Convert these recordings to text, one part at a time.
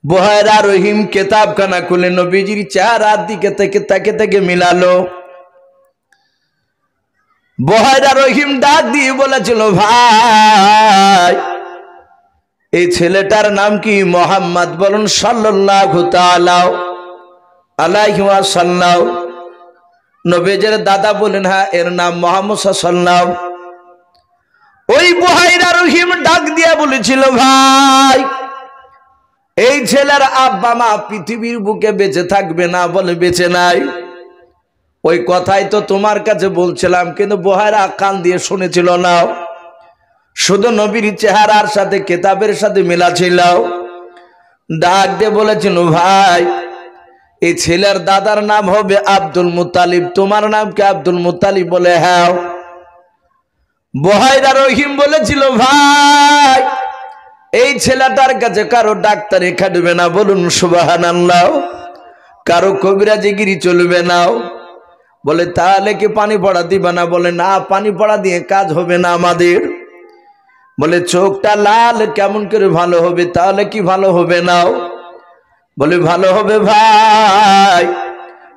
বুহায়রা রহিম কিতাবখানা খুলে নবীজির চেহারার দিকে থেকে মিলালো। বুহায়রা রহিম ডাক দিয়ে বলেছিল, ভাই এই ছেলেটার নাম কি? মোহাম্মদ বলুন সাল্লাল্লাহু তাআলা আলাইহি ওয়াসাল্লাম। নবীজির দাদা বলেন, হ্যাঁ এর নাম মোহাম্মদ সাল্লাল্লাহু। ওই বুহায়রা রহিম ডাক দিয়ে বলেছিল, ভাই এই ছেলের আব্বা মা পৃথিবীর বুকে বেঁচে থাকবে না বলে বেঁচে নাই। ওই কথাই তো তোমার কাছে বলছিলাম, কিন্তু বুহায়রা কান দিয়ে শুনেছিল না, শুধু নবীর চেহারার সাথে কিতাবের সাথে মিলা ছিল। ডাক দিয়ে বলেছিল, ভাই এই ছেলের দাদার নাম হবে আব্দুল মুত্তালিব, তোমার নাম কি আব্দুল মুত্তালিব? বলে হ্যাঁ। বুহায়রা রহিম বলেছিল, ভাই এই ছেলেটার কাছে কারো ডাক্তারি খাটবে না বলুন সুবহানাল্লাহ, কারো কবিরাজিগিরি চলবে না। বলে তাহলে কি পানি পড়া দিবে না? বলে না, পানি পড়া দিয়ে কাজ হবে না আমাদের। বলে চোখটা লাল কেমন করে ভালো হবে? তাহলে কি ভালো হবে না? বলে ভালো হবে। ভাই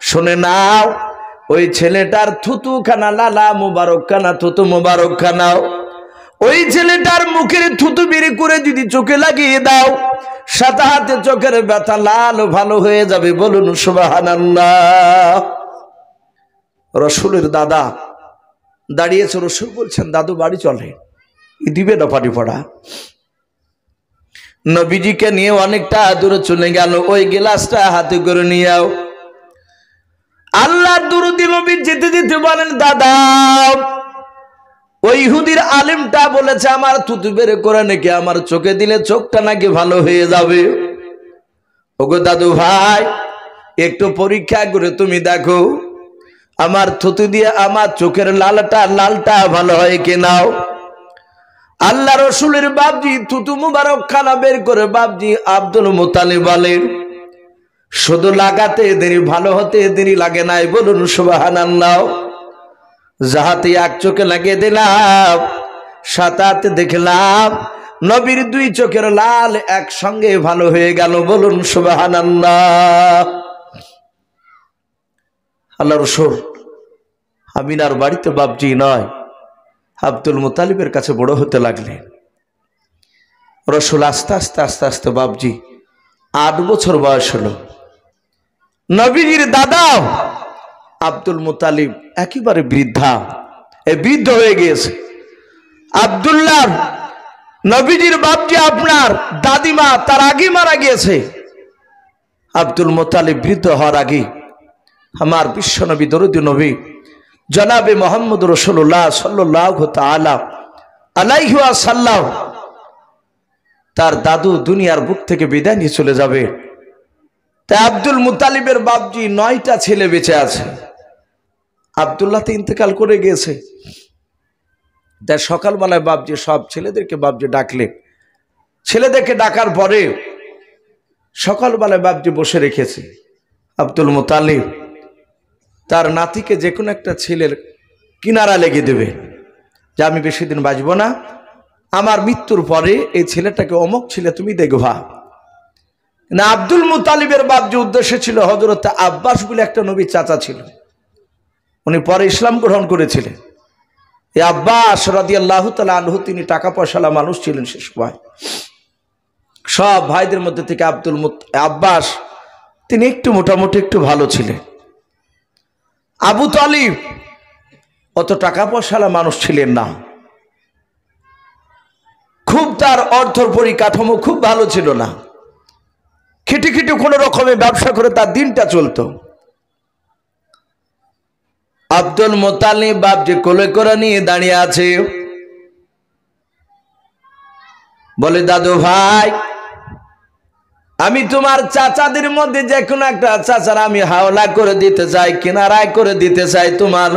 শুনে নাও, ওই ছেলেটার থুতু খানা লালা মুবারক খানা, থুতু মুবারক খানা, ওই ছেলেটার মুখের থুতু বের করে যদি চোখে লাগিয়ে দাও, সাথে হাতে চোখের ব্যথা লাল ভালো হয়ে যাবে বলুন সুবহানাল্লাহ। রসুলের দাদা দাঁড়িয়েছে, রসুল বলছেন, দাদু বাড়ি চলে, দিবে না পানি পড়া। নবীজিকে নিয়ে অনেকটা দূরে চলে গেল, ওই গ্লাসটা হাতে করে নিয়েও আল্লাহর দুরূদ নবী যেতে যেতে বলেন, দাদা ওই ইহুদির আলেমটা বলেছে আমার থুতু বের করে নাকি আমার চোখে দিলে চোখটা নাকি ভালো হয়ে যাবে। ওগো দাদু ভাই একটু পরীক্ষা করে তুমি দেখো আমার থুতু দিয়ে আমার চোখের লালটা ভালো হয় কিনাও। আল্লাহ রসুলের বাপজি থুতু মুবারক খানা বের করে বাপজি আব্দুল মুত্তালিব বলেন, শুধু লাগাতে দেরি, ভালো হতে দেরি লাগে নাই বলুন সুবহানাল্লাহ। যাহাতে এক চোখে লাগিয়ে দিলাম, সাথে দেখলাম নবীর দুই চোখের লাল একসঙ্গে ভালো হয়ে গেল বলুন সুবহানাল্লাহ। আল্লাহ রসুল আমিনার বাড়িতে বাপজি নয়, আব্দুল মুত্তালিবের কাছে বড় হতে লাগলেন। রসুল আস্তে আস্তে আস্তে আস্তে বাপজি 8 বছর বয়স হলো। নবীজির দাদা আব্দুল মুত্তালিব একেবারে বৃদ্ধ হয়ে গিয়েছে। আব্দুল্লাহ নবীজির বাপজি আপনার দাদিমা তার আগে মারা গিয়েছে। আব্দুল মুত্তালিব বৃদ্ধ হওয়ার আগে আমার বিশ্ব নবী দরুদ নবী জনাবে মোহাম্মদ রাসূলুল্লাহ সাল্লাল্লাহু তাআলা আলাইহি ওয়াসাল্লাম তার দাদু দুনিয়ার বুক থেকে বিদায় নিয়ে চলে যাবে। তাই আব্দুল মুত্তালিবের বাপজি 9টা ছেলে বেঁচে আছে। আব্দুল্লাহ তো ইন্তেকাল করে গিয়েছে। তাই সকালবেলায় বাপজি সব ছেলেদেরকে বাপজি ডাকলেন। ছেলেদেরকে ডাকার পরে সকালবেলায় বাপজি বসে রেখেছে। আব্দুল মুত্তালিব তার নাতিকে যে কোনো একটা ছেলের কিনারা লেগে দেবে যে আমি বেশি দিন বাঁচব না, আমার মৃত্যুর পরে এই ছেলেটাকে অমুক ছেলে তুমি দেখবা না। আব্দুল মুত্তালিবের বাপজি উদ্দেশ্য ছিল হযরত আব্বাস বলে একটা নবী চাচা ছিল, উনি পরে ইসলাম গ্রহণ করেছিলেন। এই আব্বাস রাদিয়াল্লাহু তাআলা আনহু তিনি টাকা পয়সাওয়ালা মানুষ ছিলেন সে সময়। সব ভাইদের মধ্যে থেকে আব্বাস তিনি একটু মোটামুটি একটু ভালো ছিলেন। আবু তালিব অত টাকা পয়সাওয়ালা মানুষ ছিলেন না, খুব তার অর্থর পরিকাঠামো খুব ভালো ছিল না। খেটে খেটে কোনো রকমে ব্যবসা করে তার দিনটা চলতো। আব্দুল মুত্তালিব বাপ যে কোলে করে নিয়ে দাঁড়িয়ে আছে, বলে দাদু ভাই আমি তোমার চাচাদের মধ্যে যে কোনো একটা চাচার আমি হাওলা করে দিতে চাই, কিনারায় করে দিতে চাই তোমার।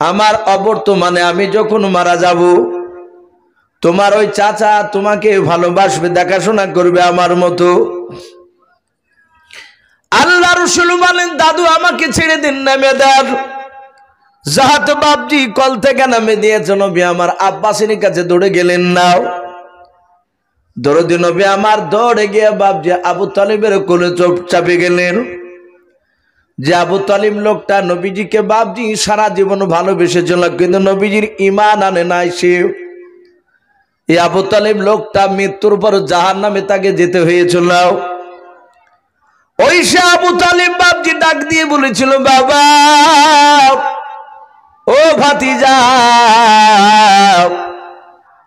আমার অবর্তমানে আমি যখন মারা যাব তোমার ওই চাচা তোমাকে ভালোবাসবে, দেখাশোনা করবে আমার মতো। আল্লাহ রাসূল বলেন দাদু আমাকে ছেড়ে দিন, নামে দেন। জাহাত বাপজি কল থেকে নামে দিয়েছে, নবী আমার আব্বাসের কাছে দৌড়ে গেলেন। নাও দরদি নবী আমার দৌড়ে গিয়ে বাপজি আবু তালিবের কোলে চাপে গেলেন। যে আবু তালিব লোকটা নবীজিকে বাপজি সারা জীবন ভালোবেসেছিল, কিন্তু নবীজির ঈমান আনে নাই। সে এই আবু তালিব লোকটা মৃত্যুর পর জাহান্নামে তাকে যেতে হয়েছিল। ওই সে আবু তালিব বাপজি ডাক দিয়ে বলেছিল, বাবা ও ভাতিজা,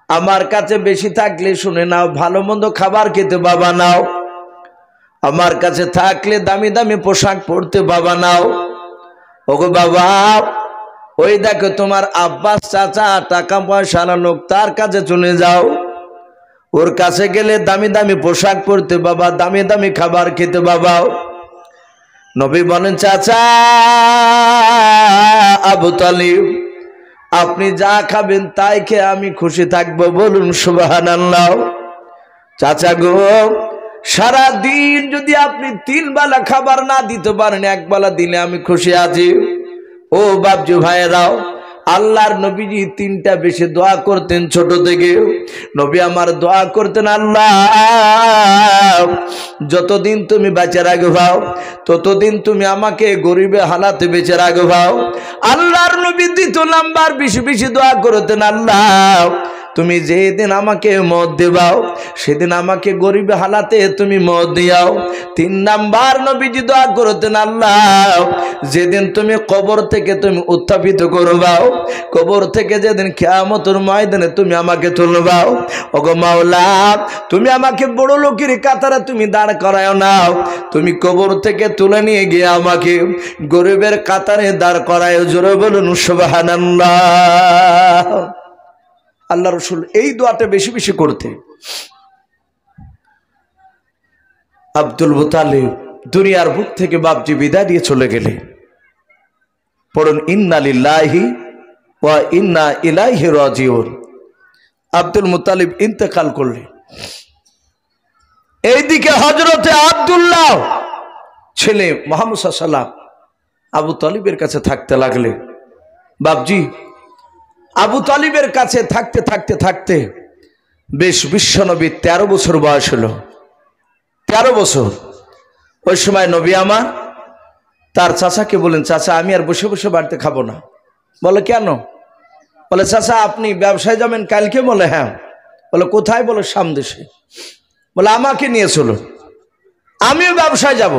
আমার কাছে বেশি থাকলে শুনে নাও, ভালো মন্দ খাবার খেতে বাবা নাও, আমার কাছে থাকলে দামি দামি পোশাক পরতে বাবা নাও। ওগো বাবা, ওই দেখো তোমার আব্বাস চাচা টাকা পয়সা লোক, তার কাছে চলে যাও, ওর কাছে গেলে দামি দামি পোশাক পরতে বাবা, দামি দামি খাবার খেতে বাবা। নবী বলেন, চাচা আবু তালিব, আপনি যা খাবেন তাই খেয়ে আমি খুশি থাকবো, বলুন সুবহানাল্লাহ। চাচা গো, সারা দিন যদি আপনি 3 বেলা খাবার না দিতে পারেন, 1 বেলা দিলে আমি খুশি আছি। ও বাপজু ভাইরাও, আল্লাহর নবীজি 3টা বেশি দোয়া করতেন ছোট থেকে। নবী আমার দোয়া করতেন, আল্লাহ যতদিন তুমি বেঁচে রাখবাও ততদিন তুমি আমাকে গরিবে হালাতে বেঁচে রাখবাও। আল্লাহর নবী 2 নাম্বার বেশি বেশি দোয়া করতেন, আল্লাহ তুমি যেদিন আমাকে মত দেবাও সেদিন আমাকে গরিবে হালাতে তুমি মত দিয়াও। 3 নাম্বার নবীজি দোয়া করতেন, আল্লাহ যেদিন তুমি কবর থেকে তুমি উত্থাপিত করবাও, কবর থেকে যেদিন কিয়ামতের ময়দানে তুমি আমাকে তুলবাও, ওগো মাওলা তুমি আমাকে বড় লোকের কাতারে তুমি দাঁড় করায়ও নাও, তুমি কবর থেকে তুলে নিয়ে গিয়ে আমাকে গরিবের কাতারে দাঁড় করায়ও। জোরে বলুন সুবহানাল্লাহ। আল্লাহ রসুল এই দোয়াটা বেশি বেশি করতে। আব্দুল মুতালিব দুনিয়ার বুক থেকে বাপজি বিদায় দিয়ে চলে গেলে, পড়ুন ইন্না লিল্লাহি ওয়া ইন্না ইলাইহি রাজিউন। আব্দুল মুতালিব ইন্তেকাল করলেন। এইদিকে হযরতে আব্দুল্লাহ ছেলে মুহাম্মদ সাল্লাল্লাহু আলাইহি ওয়াসাল্লাম আবু তালিবের কাছে থাকতে লাগলেন। বাপজি আবু তালিবের কাছে থাকতে থাকতে থাকতে বেশ বিশ্বনবী 13 বছর বয়স হলো। 13 বছর। ওই সময় নবী আমার তার চাচাকে বলেন, চাচা আমি আর বসে বসে বাড়িতে খাবো না। বলে কেন? বলে চাচা আপনি ব্যবসায় যাবেন কালকে? বলে হ্যাঁ। বলে কোথায়? বলে সামদেশে। বলে আমাকে নিয়ে চলো, আমিও ব্যবসায় যাব।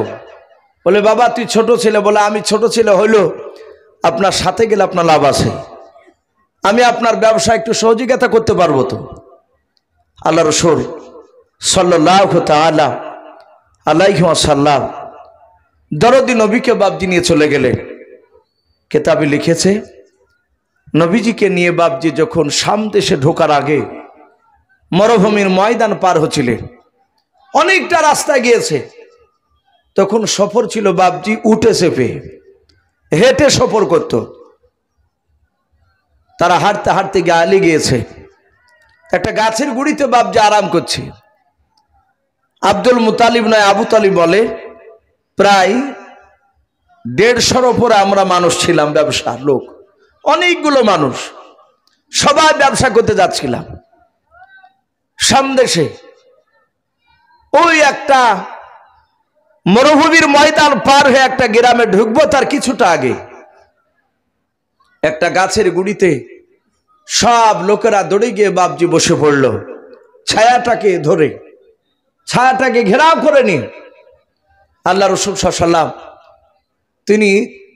বলে বাবা তুই ছোট ছেলে। বলে আমি ছোট ছেলে হইলো আপনার সাথে গেলে আপনার লাভ আছে, আমি আপনার ব্যবসা একটু সহযোগিতা করতে পারবো তো। আল্লাহ রাসূল সাল্লাল্লাহু তাআলা আলাইহি ওয়াসাল্লাম দরদি নবীকে বাপজি নিয়ে চলে গেলেন। কেতাবে লিখেছে নবীজিকে নিয়ে বাপজি যখন সামদেশে ঢোকার আগে মরুভূমির ময়দান পার হচ্ছিলেন, অনেকটা রাস্তা গিয়েছে, তখন সফর ছিল বাপজি উঠে চেপে, হেঁটে সফর করত। তারা হাঁটতে হাঁটতে গালি গিয়েছে, একটা গাছের গুড়িতে বাপজি আরাম করছে। আব্দুল মুতালিব নয় আবু তালিব বলে প্রায় 150-র উপরে আমরা মানুষ ছিলাম, ব্যবসার লোক, অনেকগুলো মানুষ, সবাই ব্যবসা করতে যাচ্ছিলাম সামদেশে। ওই একটা মরুভূমির ময়দান পার হয়ে একটা গ্রামে ঢুকবো, তার কিছুটা আগে একটা গাছের গুড়িতে সব লোকেরা দৌড়ে গিয়ে বাপজি বসে পড়ল, ছায়াটাকে ধরে, ছায়াটাকে ঘেরাও করে নি। আল্লাহ রাসূল সাল্লাল্লাহু আলাইহি ওয়াসাল্লাম তিনি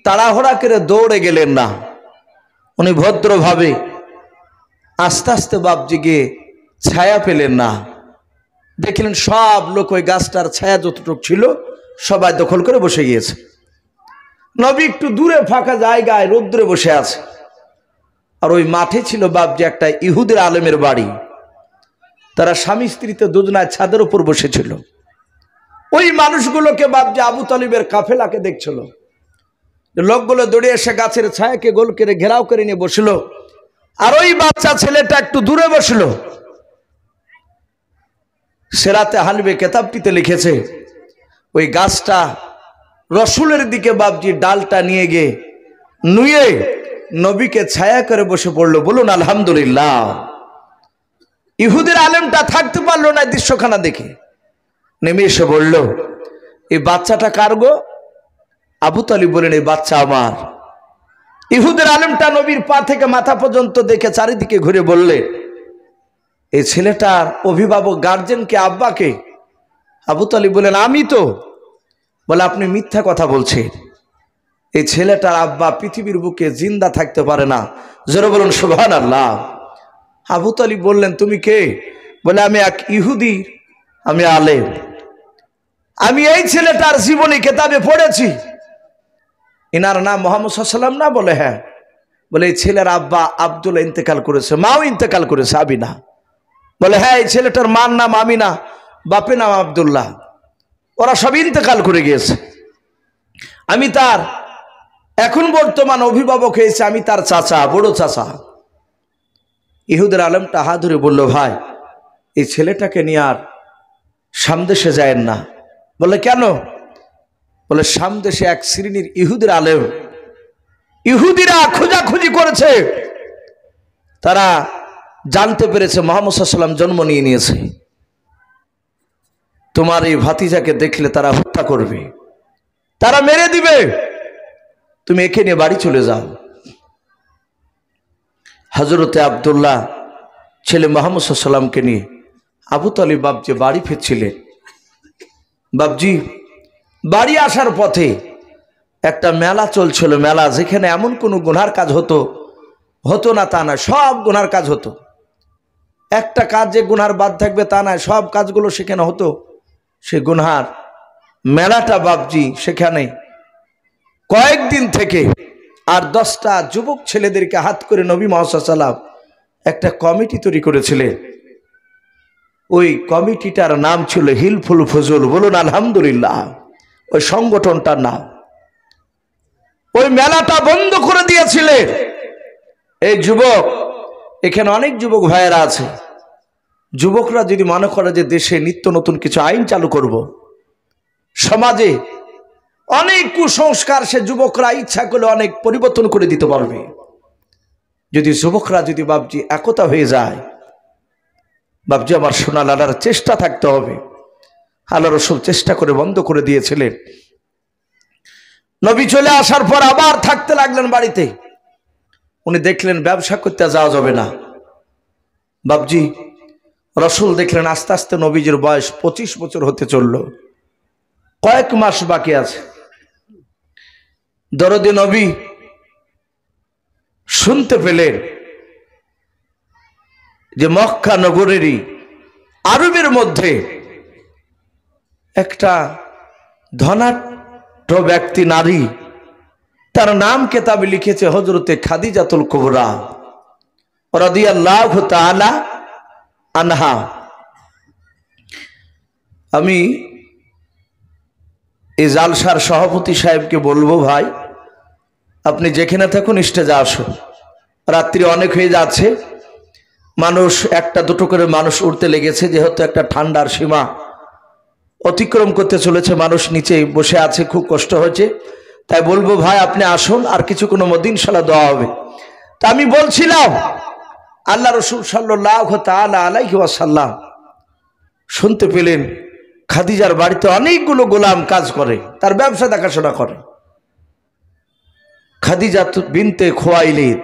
তাড়াহুড়া করে দৌড়ে গেলেন না, উনি ভদ্রভাবে আস্তে আস্তে বাপজি গিয়ে ছায়া পেলেন না। দেখলেন সব লোক ওই গাছটার ছায়া যতটুকু ছিল সবাই দখল করে বসে গিয়েছে। নবী একটু দূরে ফাঁকা জায়গায় রৌদ্রে বসে আছে। আর ওই মাঠে ছিল বাপজি একটা ইহুদের আলেমের বাড়ি, তারা স্বামী স্ত্রীতে দুজনায় ছাদের উপর বসেছিল। ওই মানুষগুলোকে বাপজি আবু তালিবের কাফেলাকে দেখছিল, লোকগুলো দৌড়ে এসে গাছের ছায়াকে গোল করে ঘেরাও করে নিয়ে বসল, আর ওই বাচ্চা ছেলেটা একটু দূরে বসলো। সেরাতে হানবে কেতাবটিতে লিখেছে ওই গাছটা রসুলের দিকে বাপজি ডালটা নিয়ে গিয়ে নুয়ে নবীকে ছায়া করে বসে পড়লো। বলুন আলহামদুলিল্লাহ। ইহুদের আলেমটা থাকতে পারলো না দৃশ্যখানা দেখে, নেমে এসে বলল, এই বাচ্চাটা কার গো? আবু তালিব বলেন, এই বাচ্চা আমার। ইহুদের আলেমটা নবীর পা থেকে মাথা পর্যন্ত দেখে চারিদিকে ঘুরে বললে, এই ছেলেটার অভিভাবক গার্জেনকে, আব্বাকে? আবু তালিব বলেন, আমি তো। বলে, আপনি মিথ্যা কথা বলছেন, এই ছেলেটার আব্বা পৃথিবীর বুকে জিন্দা থাকতে পারে না। জোরে বলুন সুবহানাল্লাহ। আবু তালিব বললেন, তুমি কে? বলে, আমি এক ইহুদি, আমি আলেম, আমি এই ছেলেটার জীবনী কিতাবে পড়েছি। ইনার নাম মুহাম্মদ সাল্লাল্লাহু আলাইহি ওয়াসাল্লাম না? বলে, হ্যাঁ। বলে, এই ছেলের আব্বা আব্দুল্লাহ ইন্তেকাল করেছে, মাও ইন্তেকাল করেছে, আমিনা। বলে, হ্যাঁ, এই ছেলেটার মার নাম আমিনা, বাপের নাম আব্দুল্লাহ, ওরা সব ইন্তেকাল করে গিয়েছে। আমি তার এখন বর্তমান অভিভাবক হয়েছে, আমি তার চাচা, বড় চাচা। ইহুদের আলেমটা হাত ধরে বলল, ভাই, এই ছেলেটাকে নিয়ে আর সামদেশে যায়েন না। বলে, কেন? বলে, সামদেশে এক শ্রেণীর ইহুদের আলেম, ইহুদিরা খোঁজাখুঁজি করেছে, তারা জানতে পেরেছে মুহাম্মদ সাল্লাল্লাহু আলাইহি ওয়াসাল্লাম জন্ম নিয়েছে। তোমার এই ভাতিজাকে দেখলে তারা হত্যা করবে, তারা মেরে দিবে, তুমি একে নিয়ে বাড়ি চলে যাও। হযরতে আব্দুল্লাহ ছেলে মুহাম্মদ সাল্লাল্লাহু আলাইহি ওয়াসাল্লামকে নিয়ে আবু তালিব বাপজি বাড়ি ফিরছিলেন। বাপজি বাড়ি আসার পথে একটা মেলা চলছিল, মেলা যেখানে এমন কোনো গুনার কাজ হতো না তা না, সব গুনার কাজ হতো। একটা কাজ যে গুনার বাদ থাকবে তা নয়, সব কাজগুলো সেখানে হতো। সে গুনহার মেলাটা বাপজি সেখানে কয়েকদিন থেকে, আর 10টা যুবক ছেলেদেরকে হাত করে নবী মুহাম্মদ সাল্লাল্লাহু আলাইহি ওয়াসাল্লাম একটা কমিটি তৈরি করেছিলেন। ওই কমিটিটার নাম ছিল হিলফুল ফুজুল। বলুন আলহামদুলিল্লাহ। ওই সংগঠনটার নাম। ওই মেলাটা বন্ধ করে দিয়েছিলেন এই যুবক। এখানে অনেক যুবক ভাইয়েরা আছে, যুবকরা যদি মনে করে যে দেশে নিত্য নতুন কিছু আইন চালু করব, সমাজে অনেক কুসংস্কার সে যুবকরা ইচ্ছা করলে অনেক পরিবর্তন করে দিতে পারবে। যদি যুবকরা যদি বাপজি একতা হয়ে যায়, বাপজি আমার সোনা লালার চেষ্টা থাকতে হবে। আল্লাহ রাসূল চেষ্টা করে বন্ধ করে দিয়েছিলেন। নবী চলে আসার পর আবার থাকতে লাগলেন বাড়িতে। উনি দেখলেন ব্যবসা করতে যাওয়া যাবে না। বাপজি রাসূল দেখলেন আস্তে আস্তে নবীজির বয়স 25 বছর হতে চলল, কয়েক মাস বাকি আছে। দরদে নবী শুনতে পেলেন যে মক্কা নগরীরই আরবের মধ্যে একটা ধনাঢ্য ব্যক্তি নারী, তার নাম কেতাবে লিখেছে হযরতে খাদিজাতুল কুবরা রাদিয়াল্লাহু তাআলা আনহা। আমি এই জালসার সভাপতি সাহেবকে বলবো, ভাই আপনি যেখানে থাকুন স্টেজে আসুন। রাত্রি অনেক হয়ে যাচ্ছে, মানুষ একটা দুটো করে মানুষ উঠতে লেগেছে, যেহেতু একটা ঠান্ডার সীমা অতিক্রম করতে চলেছে, মানুষ নিচে বসে আছে, খুব কষ্ট হচ্ছে। তাই বলবো ভাই আপনি আসুন, আর কিছুক্ষণের মধ্যে ইনশাআল্লাহ দোয়া হবে। তা আমি বলছিলাম আল্লাহ রাসূল সাল্লাল্লাহু তাআলা আলাইহি ওয়াসাল্লাম শুনতে পেলেন খাদিজার বাড়িতে অনেকগুলো গোলাম কাজ করে, তার ব্যবসা দেখাশোনা করে। খাদিজা বিনতে খুয়াইলিদ,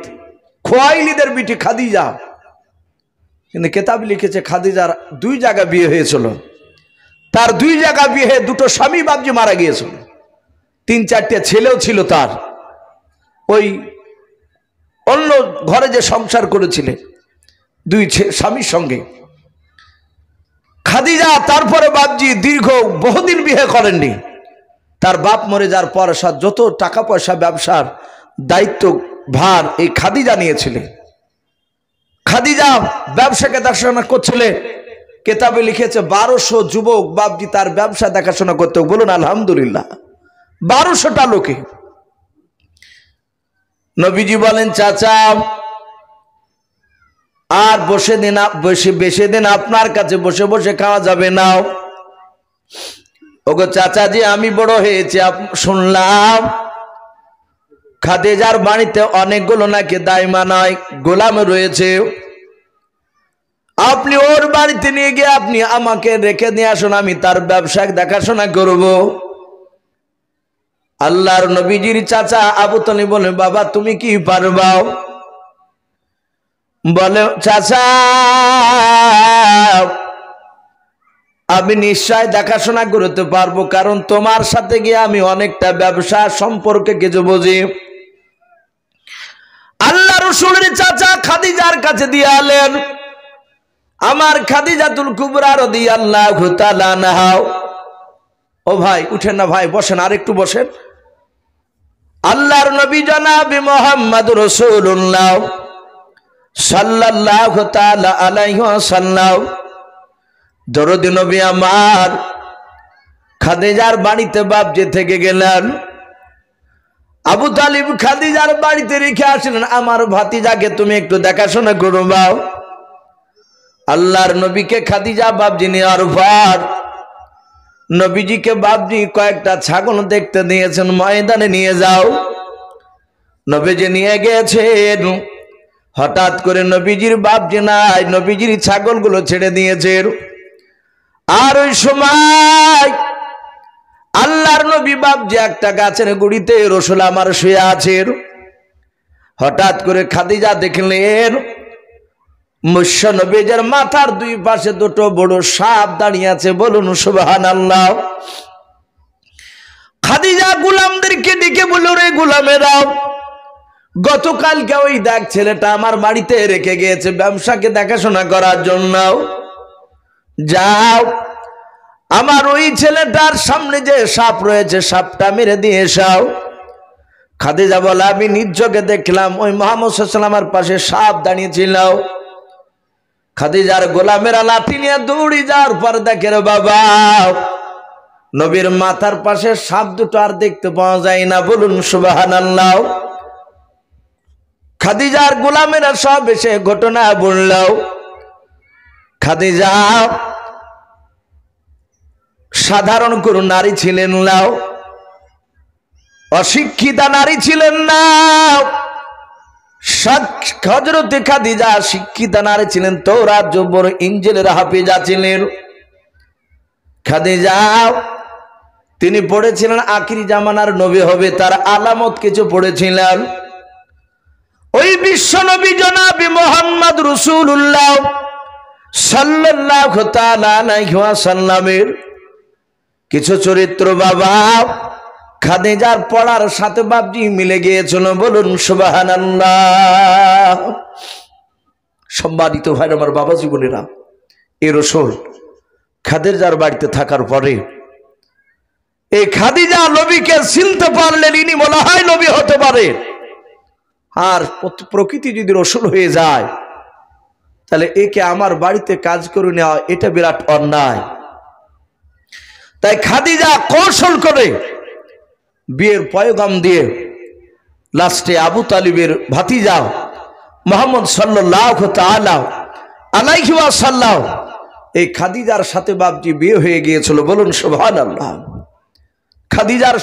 খুয়াইলিদের বিটি খাদিজা। কিন্তু কেতাব লিখেছে খাদিজার 2 জায়গা বিয়ে হয়েছিল, তার 2 জায়গা বিয়ে, 2টো স্বামী বাপজি মারা গিয়েছিল, 3-4টে ছেলেও ছিল তার। ওই অন্য ঘরে যে সংসার করেছিলেন 2 স্বামীর সঙ্গে। খাদিজা তারপরে বাপজি দীর্ঘ বহুদিন বিয়ে করেননি। তার বাপ মরে যাওয়ার পর যত টাকা পয়সা ব্যবসার দায়িত্ব ভার এই খাদিজা নিয়েছিলেন। খাদিজা ব্যবসাকে দেখাশোনা করছিলেন। কেতাবে লিখেছে 1200 যুবক বাপজি তার ব্যবসা দেখাশোনা করতে। বলুন আলহামদুলিল্লাহ, 1200টা লোকে। নবীজি বলেন, চাচা আর বেশি দিন আপনার কাছে বসে বসে খাওয়া যাবে না। ওগো চাচাজি, আমি বড় হয়েছি, শুনলাম খাদিজার বাড়িতে অনেকগুলো নাকি দাইমা নয় গোলাম রয়েছে। আপনি ওর বাড়িতে নিয়ে গিয়ে আপনি আমাকে রেখে নিয়ে আসুন, আমি তার ব্যবসা দেখাশোনা করব। আল্লাহর নবীজির চাচা আবু তালিব বলে, বাবা তুমি কি পারবা? বলে, চাচা আমি নিশ্চয় দেখাশোনা করতে পারবো, কারণ তোমার সাথে গিয়ে আমি অনেকটা ব্যবসা সম্পর্কে কিছু বুঝি। আল্লাহ রাসূলের চাচা খাদিজার কাছে দিয়ে আলেন, আমার খাদিজাতুল কুবরা রাদিয়াল্লাহু তাআলা আনহা। ও ভাই উঠেন না ভাই, বসেন, আর একটু বসেন। আল্লাহর নবী জনাব মুহাম্মদুর রাসূলুল্লাহ সাল্লাল্লাহু তাআলা আলাইহি ওয়াসাল্লাম দরদি নবী আমার খাদিজার বাড়িতে বাপজি থেকে গেলেন। আবু তালিব খাদিজার বাড়িতে রেখে আসলেন, আমার ভাতিজাকে তুমি একটু দেখাশোনা করবা। আল্লাহর নবীকে খাদিজা বাপজি নেওয়ার পর নবীজিকে বাপজি কয়েকটা ছাগল দেখতে দিয়েছেন, ময়দানে নিয়ে যাও। নবীজি নিয়ে গেছেন, হঠাৎ করে নবীজির বাপজি নাই, নবীজির ছাগলগুলো ছেড়ে দিয়েছেন। আর ওই সময় আল্লাহর নবী বাপজি একটা গাছের গুড়িতে রাসূল আমার শুয়ে আছেন। হঠাৎ করে খাদিজা দেখলেন মুস্য নবীজের মাথার দুই পাশে দুটো বড় সাপ দাঁড়িয়ে আছে। বলুন সুবহানাল্লাহ। খাদিজা গোলামদেরকে ডেকে বলল, রে গোলামেরা, গতকালকে ওই দেখ ছেলেটা আমার বাড়িতে রেখে গিয়েছে ব্যবসাকে দেখাশোনা করার জন্য, যাও আমার ওই ছেলেটার সামনে যে সাপ রয়েছে সাপটা মেরে দিয়ে এসাও। খাদিজা বলে, আমি নিজ চোখে দেখলাম ওই মুহাম্মদ সাল্লাল্লাহু আলাইহি ওয়াসাল্লামের পাশে সাপ দাঁড়িয়েছিল। খাদিজার গোলামেরা লাঠি নিয়ে দৌড়ি যাওয়ার পর দেখে, রে বাবা, নবীর মাথার পাশে সাপ দুটো আর দেখতে পাওয়া যায় না। বলুন সুবহানাল্লাহ। খাদিজার গোলামেরা সব এসে ঘটনা বলল। খাদিজা সাধারণ কোন নারী ছিলেন না, অশিক্ষিতা নারী ছিলেন না। হযরতে খাদিজা শিক্ষিতা নারী ছিলেন, তাওরাত জবর ইনজিলের হাফেজা ছিলেন। খাদিজা তিনি পড়েছিলেন আখিরি জামানার নবী হবে, তার আলামত কিছু পড়েছিলেন। ওই বিশ্ব নবী জনাব মুহাম্মদ রাসূলুল্লাহ সাল্লাল্লাহু তাআলা আলাইহি ওয়াসাল্লামের কিছু চরিত্র বাবা খাদিজার পড়ার সাথে বাপজি মিলে গিয়েছিল। বলুন সুবহানাল্লাহ। সম্মানিত ভাই আমার বাবা জীবনেরা, এই রাসূল খাদিজার বাড়িতে থাকার পরে এই খাদিজা নবীকে চিনতে পারলেন, ইনি মনে হয় নবী হতে পারে। আর প্রকৃতি যদি রাসূল হয়ে যায় তাহলে একে আমার বাড়িতে কাজ করে নেওয়া এটা বিরাট অন্যায়। তাই খাদিজা কৌশল করে বিয়ের পয়গাম দিয়ে লাস্টে আবু তালিবের ভাতিজা মুহাম্মদ সাল্লাল্লাহু তাআলা আলাইহি ওয়াসাল্লাম এই খাদিজার সাথে বাপজি বিয়ে হয়ে গিয়েছিল। বলুন সুবহানাল্লাহ। খাদিজার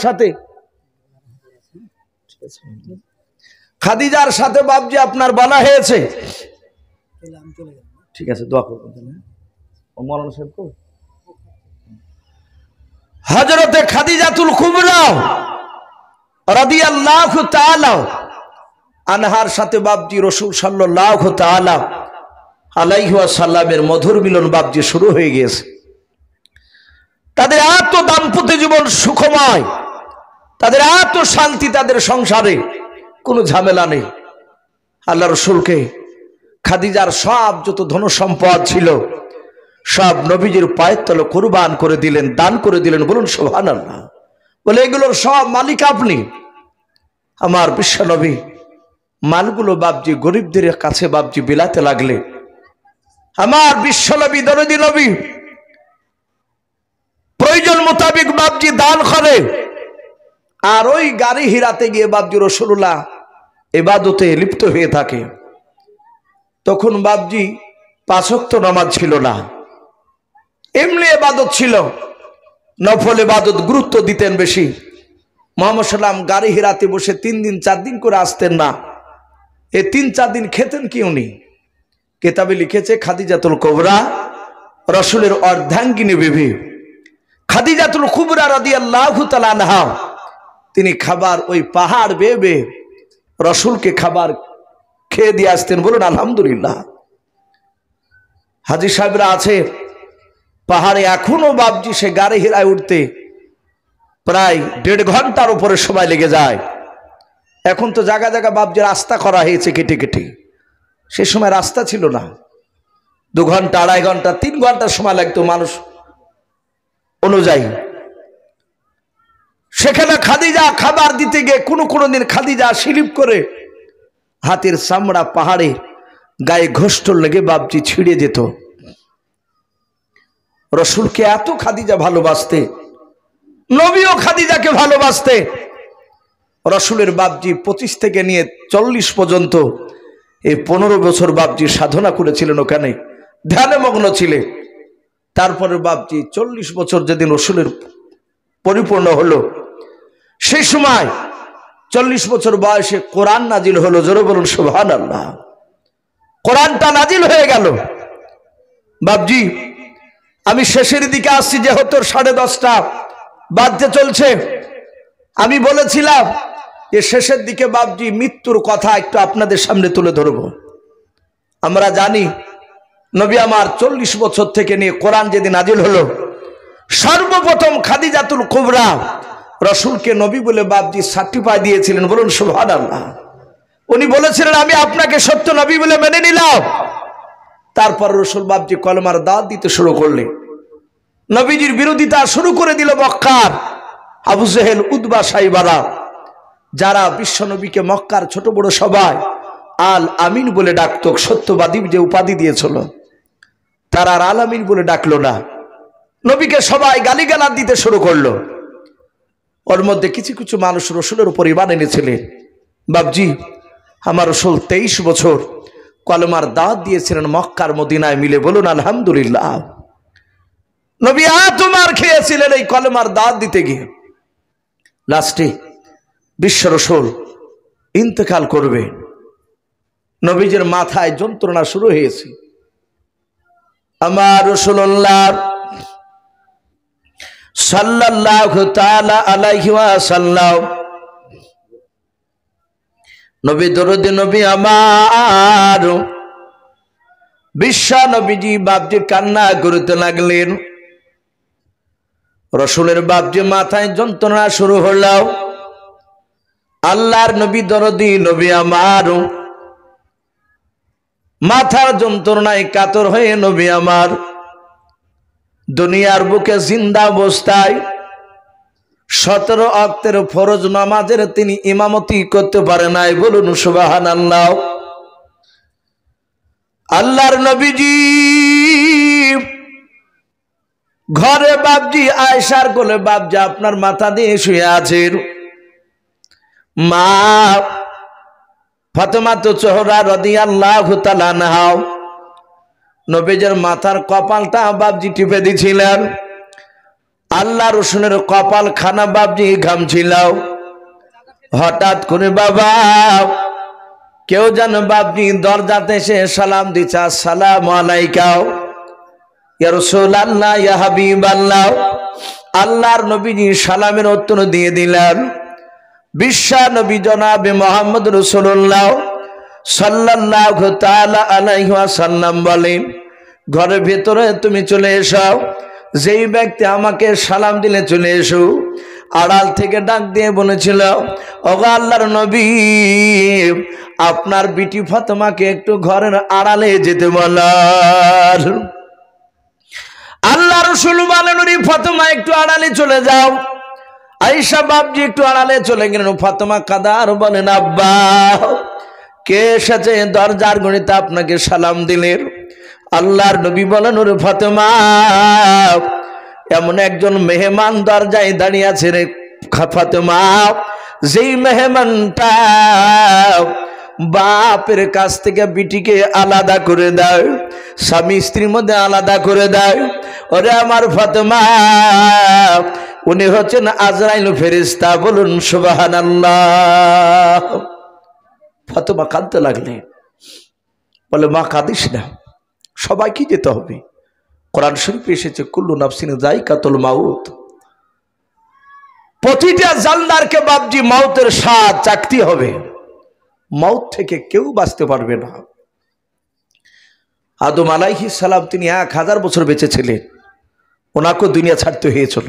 সাথে বাপজি আপনার বলা হয়েছে, ঠিক আছে দোয়া করবেন। মৌলানা সাহেব কো হযরতে খাদিজাতুল কুবরা রাদিয়াল্লাহু তাআলা আনহার সাথে বাপজি রাসূল সাল্লাল্লাহু তাআলা আলাইহি ওয়াসাল্লামের মধুর মিলন বাপজি শুরু হয়ে গিয়েছে। তাদের এত দাম্পত্য জীবন সুখময়, তাদের এত শান্তি, তাদের সংসারে কোনো ঝামেলা নেই। আল্লাহ রাসূলকে খাদিজার সব যত ধন সম্পদ ছিল সব নবীজির পায়ের তলে কুরবান করে দিলেন, দান করে দিলেন। বলুন সুবহানাল্লাহ। বলে এগুলোর সব মালিক আপনি। আমার বিশ্ব নবী মালগুলো বাপজি গরিবদের কাছে বাপজি বিলাতে লাগলে আমার বিশ্ব নবী দরদি নবী প্রয়োজন মোতাবেক বাপজি দান করে। আর ওই গাড়ি হিরাতে গিয়ে বাপজি রাসূলুল্লাহ ইবাদতে লিপ্ত হয়ে থাকে। তখন বাপজি 5 ওয়াক্ত নামাজ ছিল না, এমনি ইবাদত ছিল, নফল ইবাদত গুরুত্ব দিতেন বেশি। মুহাম্মদ সাল্লাম গাড়ি হিরাতে বসে 3 দিন 4 দিন করে আসতেন না। এই 3-4 দিন খেতেন কি উনি? কিতাবে লিখেছে খাদিজাতুল কুবরা রাসূলের অর্ধাঙ্গিনী বিবি খাদিজাতুল কুবরা রাদিয়াল্লাহু তাআলা আনহা তিনি খাবার ওই পাহাড় বেয়ে বেয়ে রাসূলকে খাবার খেয়ে দিয়ে আসতেন। বলুন আলহামদুলিল্লাহ। হাজী সাহেবরা আছে পাহাড়ে এখনো বাপজি সে গাড়ি হিরায় উঠতে প্রায় 1.5 ঘন্টার উপরে সময় লেগে যায়। এখন তো জায়গা জায়গা বাপজি রাস্তা করা হয়েছে কেটে কেটে, সে সময় রাস্তা ছিল না। 2 ঘন্টা 2.5 ঘন্টা 3 ঘন্টার সময় লাগতো মানুষ অনুযায়ী। সেখানে খাদিজা খাবার দিতে গিয়ে কোনো দিন খাদিজা স্লিপ করে হাতের চামড়া পাহাড়ে গায়ে ঘোষ্টল লেগে বাপজি ছিঁড়ে যেত। রসুলকে এত খাদিজা ভালোবাসতে, নবীও খাদিজাকে ভালোবাসতে। রসুলের বাপজি 25 থেকে নিয়ে 40 পর্যন্ত এই 15 বছর বাপজি সাধনা করেছিলেন, ওখানে ধ্যানে মগ্ন ছিলেন। তারপরে বাপজি 40 বছর যেদিন রসুলের পরিপূর্ণ হলো, সেই সময় 40 বছর বয়সে কোরআন নাজিল হলো। জোরে বলুন সুবহানাল্লাহ। কোরআনটা নাজিল হয়ে গেল। বাপজি আমি শেষের দিকে আসছি, যেহেতু 10:30 বাজতে চলছে। আমি বলেছিলাম যে শেষের দিকে বাপজি মৃত্যুর কথা একটু আপনাদের সামনে তুলে ধরব। আমরা জানি নবী আমার 40 বছর থেকে নিয়ে কোরআন যেদিন নাজিল হলো, সর্বপ্রথম খাদিজাতুল কুবরা রসুলকে নবী বলে বাপজি সার্টিফাই দিয়েছিলেন। বলুন সুবহানাল্লাহ। উনি বলেছিলেন আমি আপনাকে সত্য নবী বলে মেনে নিলাম। তারপর রসুল বাপজি কলমার দাওয়াত দিতে শুরু করলেন। নবীজির বিরোধিতা শুরু করে দিল মক্কার আবু জেহেল, উতবা, সাইবারা, যারা বিশ্ব নবীকে মক্কার ছোট বড় সবাই আল আমিন বলে ডাকত। সত্যবাদী যে উপাধি দিয়েছিল, তারা আর আল আমিন বলে ডাকলো না। নবীকে সবাই গালিগালাজ দিতে শুরু করলো। ওর মধ্যে কিছু কিছু মানুষ রসুলের উপর ঈমান এনেছিলেন। বাপজি আমার রসুল 23 বছর কলমার দাওয়াত দিয়েছিলেন মক্কার মদিনায় মিলে। বলুন আলহামদুলিল্লাহ। নবী তোমার খেয়েছিলেন এই কলমার দাওয়াত দিতে গিয়ে। লাস্টে বিশ্ব রসুল ইন্তেকাল করবে, নবীজির মাথায় যন্ত্রণা শুরু হয়েছে। আমার রাসূলুল্লাহ সাল্লাল্লাহু তাআলা আলাইহি ওয়াসাল্লাম, নবী দরুদ নবী আমার বিশ্ব নবীজি বাপজি কান্না করতে লাগলেন। রসুলের বাপজি মাথায় যন্ত্রণা শুরু হলো। আল্লাহর নবী দরদি নবী আমার মাথার যন্ত্রণায় কাতর হয়ে নবী আমার দুনিয়ার বুকে জিন্দা অবস্থায় 17 ওয়াক্তের ফরজ নামাজের তিনি ইমামতি করতে পারে নাই। বলুন সুবহানাল্লাহ। আল্লাহর নবীজি ঘরে বাপজি আয়েশার কোলে বাপজি আপনার মাথা দিয়ে শুয়ে আছেন। মা ফাতেমা তো জোহরা রাদিয়াল্লাহু তাআলা আনহা নবীজির মাথার কপালটা বাপজি টিপে দিছিলেন। আল্লাহ রসুলের কপাল খানা বাপজি ঘামছিল। হঠাৎ করে বাবা কেউ যেন বাপজি দরজাতে এসে সালাম দিচ্ছে, আসসালামু আলাইকা ইয়া রাসূলুল্লাহ ইয়া হাবিবাল্লাহ। আল্লাহর নবীজি সালামের উত্তর দিয়ে দিলেন। বিশ্ব নবী জনাবে মুহাম্মদ রাসূলুল্লাহ সাল্লাল্লাহু তাআলা আলাইহি ওয়াসাল্লাম বলেন, ঘরের ভেতরে তুমি চলে এসো। যেই ব্যক্তি আমাকে সালাম দিলে চলে এসো। আড়াল থেকে ডাক দিয়ে বলেছিল, ওগো আল্লাহর নবী আপনার বিটি ফাতেমাকে একটু ঘরের আড়ালে যেতে বলার। আল্লাহ রাসূল বলেন, ওরে ফাতেমা একটু আড়ালে চলে যাও। আয়েশা বাপজি একটু আড়ালে চলে গেলেন। ফাতেমা কাদার বলেন, আব্বা কে এসেছে দরজার গণিতে আপনাকে সালাম দিলেন? আল্লাহর নবী বলেন, ওরে ফাতেমা এমন একজন মেহমান দরজায় দাঁড়িয়ে আছে রে ফাতেমা, যেই মেহমানটা বাপের কাছ থেকে বিটিকে আলাদা করে দেয়, স্বামী স্ত্রীর মধ্যে আলাদা করে দেয়। ওরে আমার ফাতেমা উনি হচ্ছেন আজরাইল ফেরেশতা। বলুন সুবহানাল্লাহ। ফাতেমা কাঁদতে লাগলেন। বলে মা কাঁদিস না, সবাইকে যেতে হবে। কোরআন শরীফে এসেছে কুল্লু নাফসিন যায়কাতুল মাউত, প্রতিটা জানদারকে বাপজি মাউতের স্বাদ চাকতে হবে, মাউত থেকে কেউ বাঁচতে পারবে না। আদম আলাইহিস সালাম তিনি 1000 বছর বেঁচে ছিলেন, ওনাকেও দুনিয়া ছাড়তে হয়েছিল।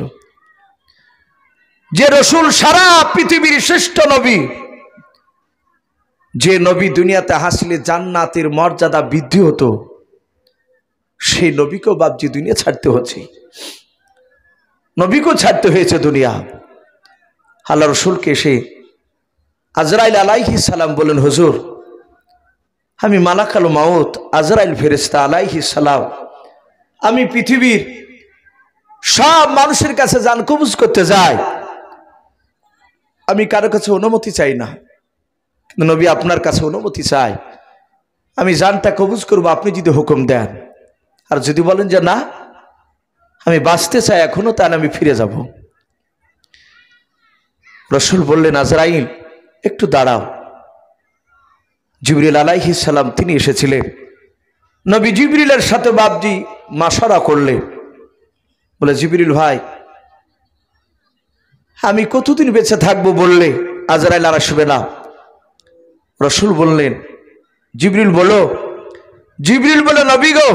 যে রসুল সারা পৃথিবীর শ্রেষ্ঠ নবী, যে নবী দুনিয়াতে হাসলে জান্নাতের মর্যাদা বৃদ্ধি হতো, সেই নবীকেও বাপজি দুনিয়া ছাড়তে হচ্ছে, নবীকেও ছাড়তে হয়েছে দুনিয়া। আল্লাহ রসুলকে এসে আজরাইল আলাইহিস সালাম বলেন, হুজুর আমি মালাকাল মাউত আজরাইল ফেরেশতা আলাইহিস সালাম, আমি পৃথিবীর সব মানুষের কাছে জান কবজ করতে যাই, আমি কারো কাছে অনুমতি চাই না, কিন্তু নবী আপনার কাছে অনুমতি চাই, আমি জানটা কবজ করবো আপনি যদি হুকুম দেন। আর যদি বলেন যে না আমি বাঁচতে চাই এখনো, তাহলে আমি ফিরে যাব। রসুল বললেন, আজরাইল একটু দাঁড়াও। জিবরিল আলাইহিস সালাম তিনি এসেছিলেন, নবী জিবরিলের সাথে বাপজি মাশারা করলেন, বলে জিবরিল ভাই আমি কতদিন বেঁচে থাকবো বললে আজরাইল আর আসবে না। রসুল বললেন, জিবরিল বলো। জিবরিল বলে, নবী গো,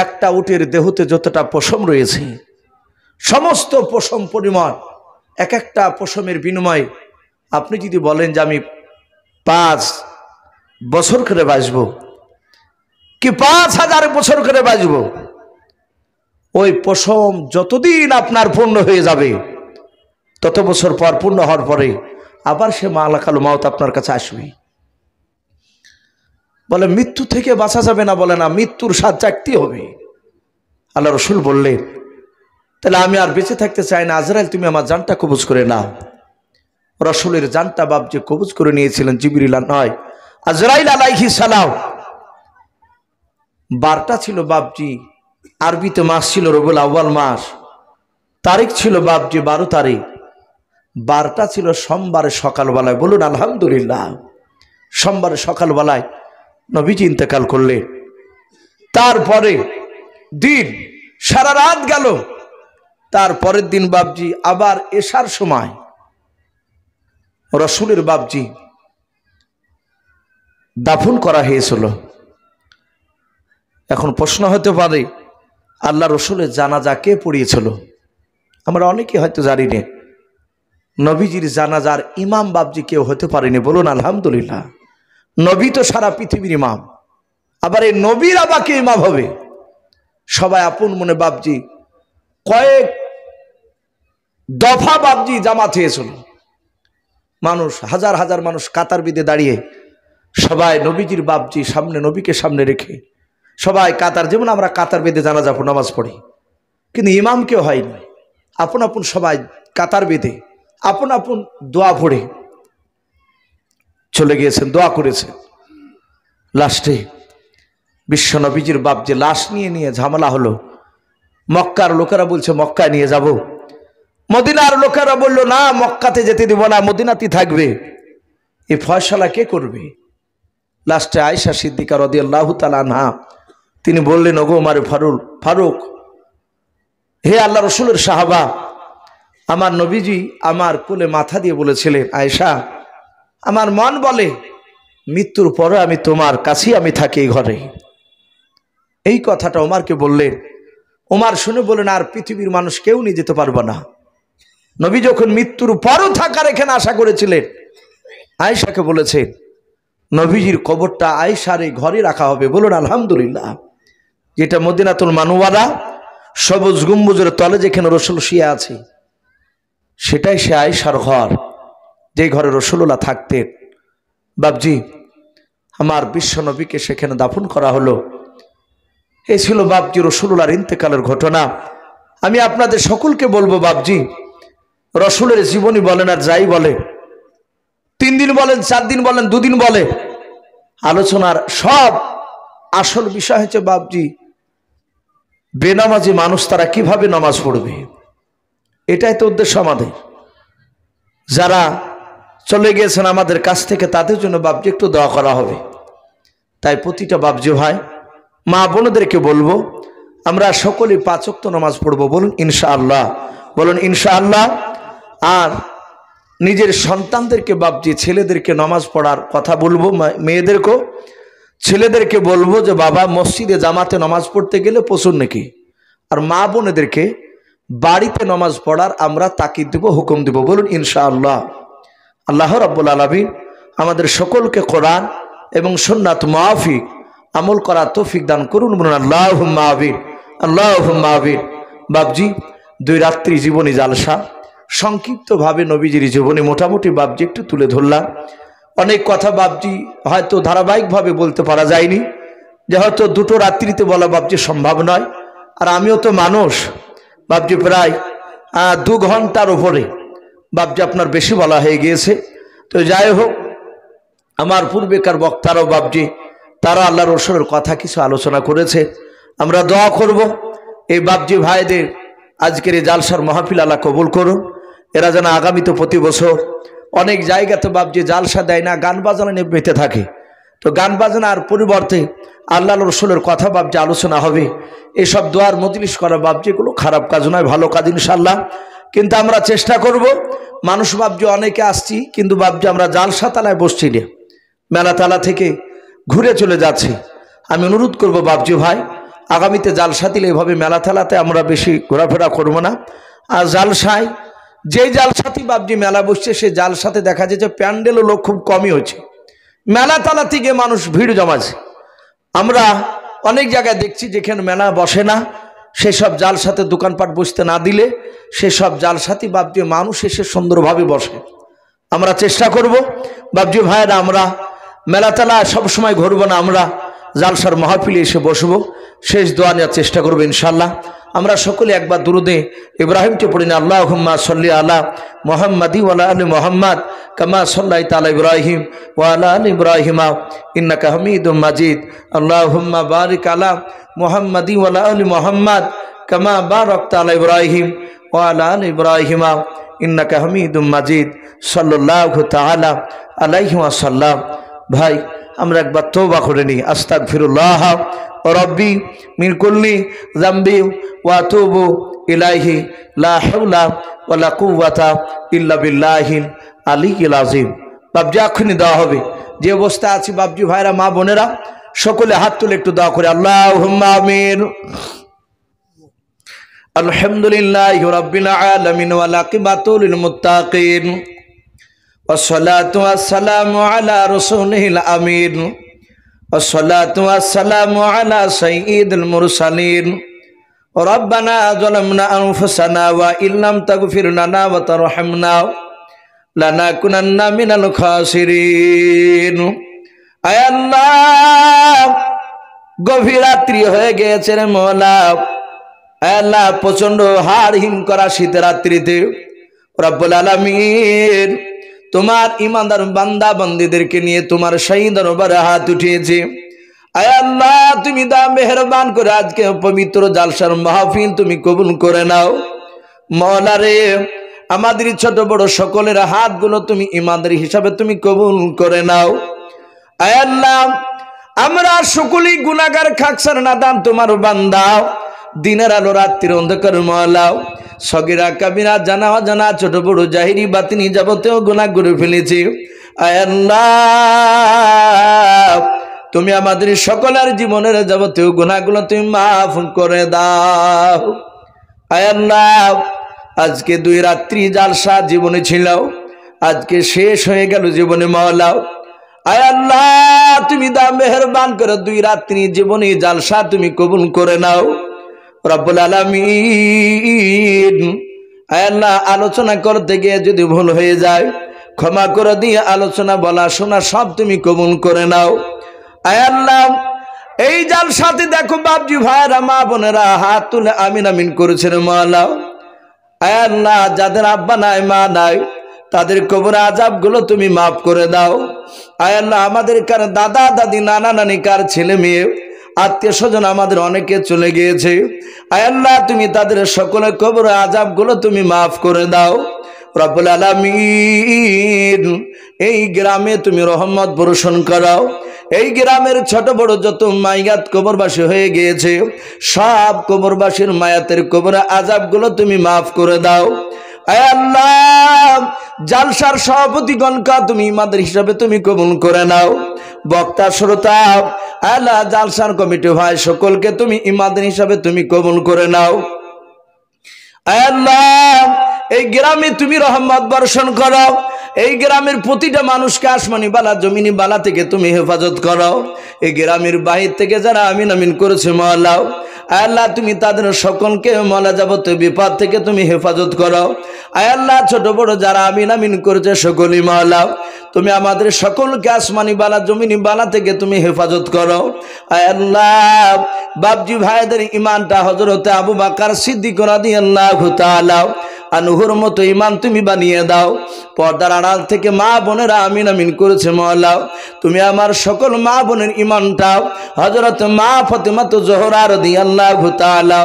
একটা উটের দেহতে যতটা পশম রয়েছে, সমস্ত পশম পরিমাণ এক একটা পশমের বিনিময়ে আপনি যদি বলেন যে আমি 5 বছর করে বাঁচব কি 5000 বছর করে বাঁচব, ওই পশম যতদিন আপনার পূর্ণ হয়ে যাবে, তত বছর পর পূর্ণ হওয়ার পরে আবার সে মালাকাল মাউত আপনার কাছে আসবে। বলে মৃত্যু থেকে বাঁচা যাবে না, বলে না, মৃত্যুর স্বাদ চাকতে হবে। আল্লাহ রসুল বললেন, তাহলে আমি আর বেঁচে থাকতে চাই না, আজরাইল তুমি আমার জানটা কবজ করে নাও। রসুলের জানটা বাপজি কবজ করে নিয়েছিলেন জিবরিল নয়, আজরাইল আলাইহিস সালাম। বারটা ছিল বাপজি, আরবিতে মাস ছিল রবিউল আউয়াল মাস, তারিখ ছিল বাপজি 12 তারিখ, বারটা ছিল সোমবারে সকালবেলায়। বলুন আলহামদুলিল্লাহ। সোমবারে সকালবেলায় নবীজি ইন্তেকাল করলেন। তারপরে দিন সারা রাত গেল, তারপরের দিন বাপজি আবার এশার সময় রসুলের বাপজি দাফন করা হয়েছিল। এখন প্রশ্ন হতে পারে, আল্লাহ রসুলের জানাজা কে পড়িয়েছিল? আমরা অনেকে হয়তো জানি না। নবীজির জানাজার ইমাম বাপজি কেউ হতে পারেনি। বলুন আলহামদুলিল্লাহ। নবী তো সারা পৃথিবীর ইমাম, আবার এই নবীর আবাকে ইমাম হবে। সবাই আপন মনে বাপজি কয়েক দফা বাপজি জামাত হয়েছিল, মানুষ হাজার হাজার মানুষ কাতার বেঁধে দাঁড়িয়ে সবাই নবীজির বাপজি সামনে, নবীকে সামনে রেখে সবাই কাতার, যেমন আমরা কাতার বেঁধে জানাজা নামাজ পড়ি, কিন্তু ইমাম কেউ হয়নি। আপন আপন সবাই কাতার বেঁধে আপন আপন দোয়া পড়ে চলে গিয়েছেন, দোয়া করেছেন। লাস্টে বিশ্ব নবীজির বাপ যে লাশ নিয়ে ঝামেলা হলো। মক্কার লোকেরা বলছে মক্কায় নিয়ে যাব, মদিনার লোকেরা বলল না মক্কাতে যেতে দিব না, মদিনাতেই থাকবে। এই ফয়সালা কে করবে? লাস্টে আয়েশা সিদ্দিকা রাদিয়াল্লাহু তাআলা আনহা তিনি বললেন, ওগো ওমর ফারুক, হে আল্লাহ রসুলের সাহাবা, আমার নবীজি আমার কোলে মাথা দিয়ে বলেছিলেন, আয়েশা আমার মন বলে মৃত্যুর পরে আমি তোমার কাছেই আমি থাকি এই ঘরে। এই কথাটা ওমরকে বললেন। ওমর শুনে বলেন, আর পৃথিবীর মানুষ কেউ নিয়ে যেতে পারবে না। নবী যখন মৃত্যুর পরও থাকার এখানে আশা করেছিলেন, আয়েশাকে বলেছেন নবীজির কবরটা আয়েশার এই ঘরে রাখা হবে। বলুন আলহামদুলিল্লাহ। যেটা মদিনাতুল মানওয়ারা সবুজ গম্বুজের তলে যেখানে রসুল শুয়ে আছে, সেটাই সে আয়েশার ঘর, যে ঘরে রসুল্লাহ থাকতেন। বাপজি আমার বিশ্ব নবীকে সেখানে দাফন করা হলো। এই ছিল বাপজি রসুল্লাহর ইন্তেকালের ঘটনা। আমি আপনাদের সকলকে বলবো বাপজি, রসুলের জীবনী বলেন আর যাই বলে, 3 দিন বলেন, 4 দিন বলেন, 2 দিন বলে, আলোচনার সব আসল বিষয় হচ্ছে বাপজি বেনামাজি মানুষ তারা কিভাবে নামাজ পড়বে, এটাই তো উদ্দেশ্য আমাদের। যারা চলে গিয়েছেন আমাদের কাছ থেকে, তাদের জন্য বাপজি একটু দোয়া করা হবে। তাই প্রতিটা বাপজি ভাই মা বোনদেরকে বলবো আমরা সকলেই 5 ওয়াক্ত নামাজ পড়বো, বলুন ইনশাআল্লাহ, বলুন ইনশাআল্লাহ। আর নিজের সন্তানদেরকে বাপজি ছেলেদেরকে নামাজ পড়ার কথা বলবো, মেয়েদেরকেও ছেলেদেরকে বলবো যে বাবা মসজিদে জামাতে নামাজ পড়তে গেলে প্রচুর নাকি, আর মা বোনেদেরকে বাড়িতে নামাজ পড়ার আমরা তাকিদ দেব, হুকুম দেব, বলুন ইনশাআল্লাহ। আল্লাহ রাব্বুল আলামিন আমাদের সকলকে কোরআন এবং সুন্নাত মাফিক আমল করার তৌফিক দান করুন, বলুন আল্লাহুম্মা আমিন, আল্লাহুম্মা আমিন। বাপজি 2 রাত্রি জীবনী জালসা সংক্ষিপ্তভাবে নবীজির জীবনী মোটামুটি বাপজি একটু তুলে ধরলাম। অনেক কথা বাপজি হয়তো ধারাবাহিকভাবে বলতে পারা যায়নি, যে হয়তো 2 রাত্রিতে বলা বাপজি সম্ভব নয়। আর আমিও তো মানুষ বাপজি, প্রায় 2 ঘন্টার উপরে বাপজি আপনার বেশি বলা হয়ে গিয়েছে। তো যাই হোক, আমার পূর্বেকার বক্তারাও বাপজি তারা আল্লাহ রসুলের কথা কিছু আলোচনা করেছে। আমরা দোয়া করব এই বাপজি ভাইদের আজকের এই জালসার মাহফিল আল্লাহ কবুল করুন। এরা যেন আগামীতে প্রতি বছর অনেক জায়গাতে বাপজি জালসা দেয় না, গান বাজনা নিয়ে মেতে থাকে। তো গান বাজনার পরিবর্তে আল্লাহ রসুলের কথা বাপজি আলোচনা হবে। এসব দোয়ার মজলিস করা বাপজি এগুলো খারাপ কাজ নয়, ভালো কাজ ইনশাল্লাহ। কিন্তু আমরা চেষ্টা করব, মানুষ বাপজি অনেকে আসছি কিন্তু বাপজি আমরা জালসা তালায় বসছি না, মেলা তালা থেকে ঘুরে চলে যাচ্ছি। আমি অনুরোধ করব বাপজি ভাই আগামীতে জালসা দিলে এভাবে মেলা তালাতে আমরা বেশি ঘোরাফেরা করবো না। আর জালসায় যেই জালসাতে বাপজি মেলা বসছে সেই জালসাতে দেখা যাচ্ছে প্যান্ডেলও লোক খুব কমই হচ্ছে, মেলা তালা থেকে মানুষ ভিড় জমাচ্ছে। আমরা অনেক জায়গায় দেখছি যেখানে মেলা বসে না, সেসব জালসাতে দোকানপাট বসতে না দিলে সেসব জালসাতে বাপজি মানুষ এসে সুন্দরভাবে বসে। আমরা চেষ্টা করব বাপজি ভাইয়েরা আমরা মেলা তালা সবসময় ঘুরবো না, আমরা জালসার মাহফিলে এসে বসবো, শেষ দোয়া নেওয়ার চেষ্টা করবো ইনশাল্লাহ। আমরা সকলে একবার দুরুদে ইব্রাহিমকে পড়ি না, আল্লাহুম্মা সাল্লি আলা মুহাম্মাদি ওয়া আলা আলি মুহাম্মাদ কামা সাল্লাইতা আলা ইব্রাহিম ওয়া আলা আলি ইব্রাহিম ইন্নাকা হামিদুম মাজিদ। আল্লাহুম্মা বারিক আলা মুহাম্মাদি ওয়া আলা আলি মুহাম্মাদ কামা বারাকতা আলা ইব্রাহিম ওয়া আলা আলি ইব্রাহিম ইন্নাকা হামিদুম মাজিদ। সাল্লাল্লাহু তাআলা আলাইহি ওয়াসাল্লাম। ভাই আমরা একবার তওবা করে নিই, আস্তাগফিরুল্লাহ রব্বি মিন কুল্লি যামবি ওয়া আতুবু ইলাইহি লা হাওলা ওয়ালা কুওয়াতা ইল্লা বিল্লাহিল আলিয়্যিল আযীম। বাপজি এখনই দেওয়া হবে, যে অবস্থা আছে বাপজি ভাইরা মা বোনেরা সকলে হাত তুলে একটু দোয়া করে আল্লাহুম্মা আমিন। আলহামদুলিল্লাহি রাব্বিল আলামিন ওয়াল আকিবাতু লিল মুত্তাকিন والصلاة والسلام على رسوله الأمين والصلاة والسلام على سيد المرسلين ربنا ظلمنا أنفسنا وإن لم تغفر لنا وترحمنا لنكونن من الخاسرين। আয় আল্লাহ গভীর রাত্রি হয়ে গেছে রে মওলা, আয় আল্লাহ প্রচন্ড হাড় হিম করা শীতের রাত্রিতে রব্বুল আলামিন তোমার ইমানদার বান্দা বান্দীদেরকে নিয়ে তোমার শাহী দরবারে হাত উঠিয়েছে। আয় আল্লাহ তুমি দা মেহেরবান করে আজকে পবিত্র জালসার মাহফিল তুমি কবুল করে নাও। মওলা রে আমাদের ছোট বড় সকলের হাতগুলো তুমি ইমানদার হিসাবে তুমি কবুল করে নাও। আয় আল্লাহ আমরা সকলেই গুনাহগার খাকসার নাদান তোমার বান্দা, দিনের আলো রাত্রির অন্ধকার মওলা, সগীরা কাবিরা জানা অজানা ছোট বড় জাহিরি বাতিনি যাবতীয় গুনাহ করে ফেলেছি। আয় আল্লাহ তুমি আমাদের সকলের জীবনের যাবতীয় গুনাহগুলো তুমি মাফ করে দাও। আয় আল্লাহ আজকে 2 রাত্রি জালসা জীবনে ছিল, আজকে শেষ হয়ে গেল জীবনে মওলা। আয় আল্লাহ তুমি দা মেহেরবান করে 2 রাত্রি জীবনে জালসা তুমি কবুল করে নাও রব্বুল আলামিন। আয় আল্লাহ আলোচনা করতে গিয়ে যদি ভুল হয়ে যায় ক্ষমা করে দিয়ে আলোচনা বলা শোনা সব তুমি কবুল করে নাও। আয় আল্লাহ এই জালসাতে দেখো বাপজি ভাইরা মা বোনেরা হাত তুলে আমিন আমিন করেছেন মওলা। আয় আল্লাহ যাদের আব্বা নাই মা নাই তাদের কবর আযাব গুলো তুমি মাফ করে দাও। আয় আল্লাহ আমাদের কার দাদা দাদি নানা নানি কার ছেলে মেয়ে আত্মীয় স্বজন আমাদের অনেকে চলে গিয়েছে। আয় আল্লাহ তুমি তাদের সকলের কবর আযাব গুলো তুমি মাফ করে দাও রব্বুল আলামিন। এই গ্রামে তুমি রহমত বর্ষণ করাও, এই গ্রামের ছোট বড় যত মাইয়াত কবরবাসী হয়ে গিয়েছে সব কবরবাসীর মায়াতের কবরে আযাবগুলো তুমি মাফ করে দাও। আয় আল্লাহ, জালসার সভাপতিগণকে তুমি ইমামদের হিসাবে তুমি কবুল করে নাও। বক্তা শ্রোতা আল্লাহ জালসার কমিটি ভাই সকলকে তুমি ইমামদের হিসাবে তুমি কবুল করে নাও। আয় আল্লাহ, এই গ্রামে তুমি রহমত বর্ষণ করো। এই গ্রামের প্রতিটা মানুষকে আসমানি বালা জমিনি বালা থেকে তুমি হেফাজত করো। এই গ্রামের বাহির থেকে যারা আমিন আমিন করেছে মওলা, আয় আল্লাহ তুমি তাদের সকলকে মওলা যাবতীয় বিপদ থেকে তুমি হেফাজত করো। আয় আল্লাহ, ছোট বড় যারা আমিন আমিন করেছে সকলই মওলা তুমি আমাদের সকলকে আসমানি বালা জমিনি বালা থেকে তুমি হেফাজত করো। আয় আল্লাহ, বাপজি ভাইদের ইমানটা হযরতে আবু বকর সিদ্দিক রাদিয়াল্লাহু তাআলা আনহুর মতো ইমান তুমি বানিয়ে দাও। পর্দার আড়াল থেকে মা বোনেরা আমিন আমিন করেছে মওলা, তুমি আমার সকল মা বোনের ইমানটা হযরত মা ফাতেমা জোহরা রাদিয়াল্লাহু তাআলা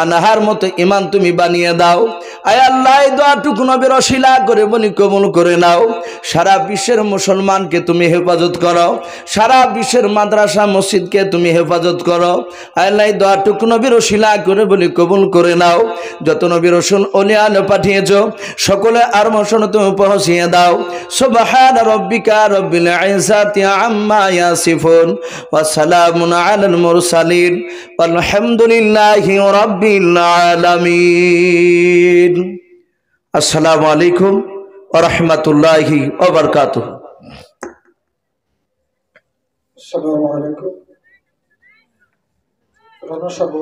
আনহার মতো ইমান তুমি বানিয়ে দাও। আয় আল্লাহ, এই দোয়াটুকু নবীর ওসিলা করে বলি কবুল করে নাও। সারা বিশ্বের মুসলমানকে তুমি হেফাজত করো, সারা বিশ্বের মাদ্রাসা মসজিদকে তুমি হেফাজত করো। আয় আল্লাহ, এই দোয়াটুকু নবীর ওসিলা করে বলি কবুল করে নাও। যত নবী রাসূল ওলিয়া আলো পাঠিয়েছো সকলে আর মশন তুমি পৌঁছিয়ে দাও। সুবহান রাব্বিকা রাব্বিল ইজ্জাতি আম্মা ইয়াসিফুন ওয়া সালামুন আলাল মুরসালিন ওয়ালহামদুলিল্লাহি রাব্বিল আলামিন। আসসালামু আলাইকুম ওয়া রাহমাতুল্লাহি ওয়া বারাকাতুহু। আসসালামু আলাইকুম। রানা সাহেব